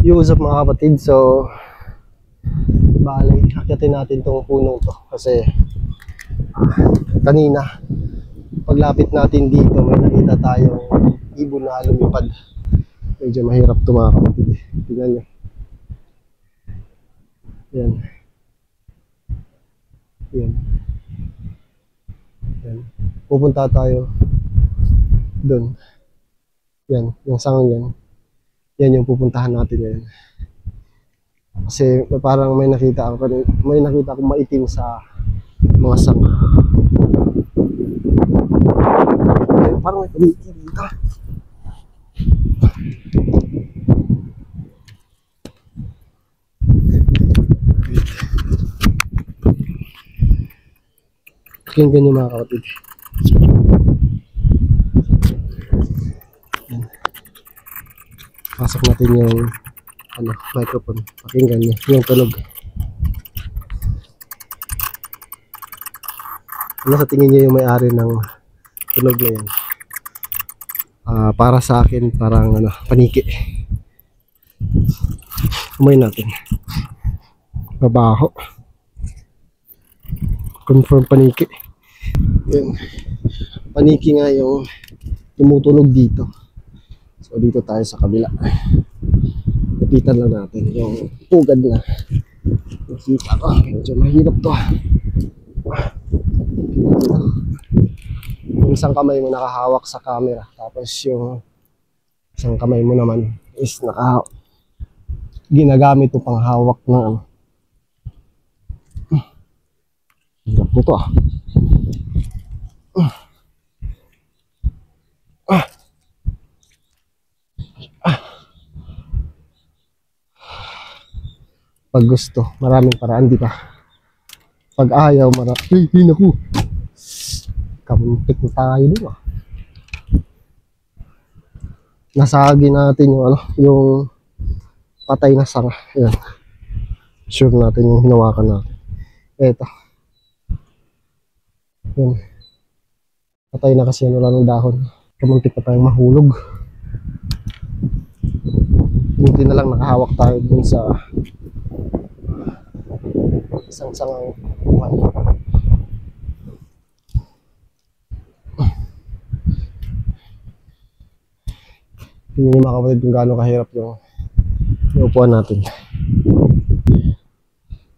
Yung usap mga kapatid, so bale, akyatin natin tong punong to kasi kanina paglapit natin dito may nakita tayong ibon na lumipad. Medyo mahirap to mga kapatid. Tingnan nyo. Yan. Yan. Yan. Pupunta tayo doon. Yan, yung sangang yan. Yan yung pupuntahan natin ngayon. Kasi parang may nakita akong maitim sa mga sanga. Ay, parang may kumiki dito. Pakinggan nyo mga kapatid. Pasok natin yung microphone. Pakinggan nyo yung tunog. Ano sa tingin nyo yung may-ari ng tunog na yan? Para sa akin parang paniki. Umoy natin. Babaho. Confirm paniki. Yan. Paniki nga yung tumutunog dito. So dito tayo sa kabila. Lapitan lang natin yung pugad na nakita ko. Medyo mahirap to. Yung isang kamay mo nakahawak sa camera, tapos yung isang kamay mo naman is ginagamit mo pang hawak ng hirap nito Pag gusto, maraming paraan, di ba? Pag ayaw, naku! Kamuntik na tayo doon Nasagi natin yung patay na sanga. Yan. Sure natin yung hinawakan natin. Eto. Yan. Patay na kasi wala ng dahon. Kamuntik pa tayong mahulog. Buti na lang nakahawak tayo dun sa isang sangang buhay. Tingnan niyo mga kapatid kung gaano kahirap yung upuan natin.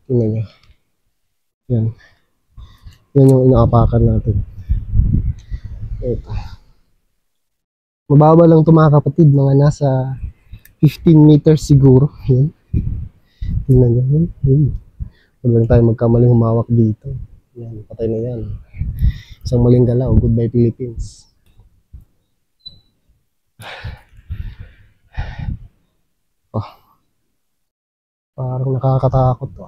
Tingnan niyo. Yan. Yan yung inaapakan natin. Ito. Mababa lang ito mga kapatid. Mga nasa 15 meters siguro. Yan. Tingnan niyo. Huwag lang tayo magkamaling humawak dito. Yan. Patay na yan. Isang maling galaw. Goodbye Philippines. Parang nakakatakot to.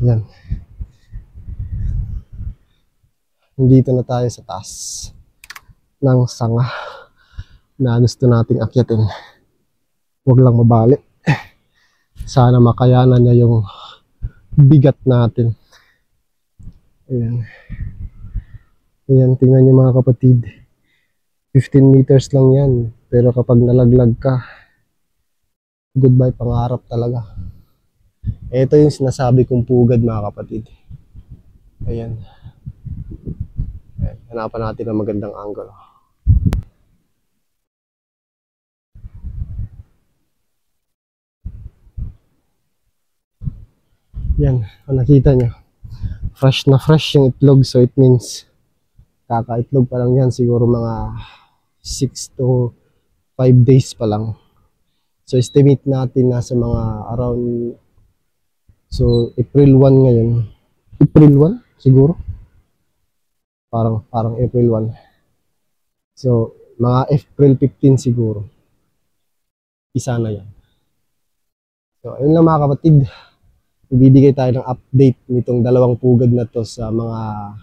Yan. Nandito na tayo sa taas ng sanga na gusto nating akyatin. Huwag lang mabali. Sana makayanan niya yung bigat natin. Ayan. Ayan, tingnan niyo mga kapatid. 15 meters lang yan. Pero kapag nalaglag ka, goodbye pangarap talaga. Ito yung sinasabi kong pugad mga kapatid. Ayan. Ayan. Hanapan natin ang magandang angle. Yan, nakita nyo. Fresh na fresh yung itlog. So it means kaka-itlog pa lang yan. Siguro mga 6 to 5 days pa lang. So estimate natin nasa mga around, so April 1 ngayon. April 1 siguro. Parang April 1. So mga April 15 siguro. Isa na yan. So ayun lang mga kapatid. Ibibigay tayo ng update nitong dalawang pugad na to sa mga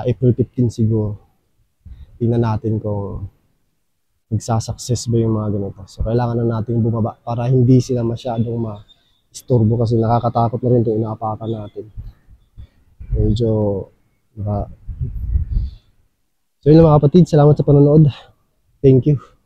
April 15 siguro. Tingnan natin kung magsasucess ba yung mga ganito. So kailangan na natin bumaba para hindi sila masyadong istorbo kasi nakakatakot na rin itong inaapakan natin. Medyo, so yun lang mga kapatid, salamat sa panonood. Thank you.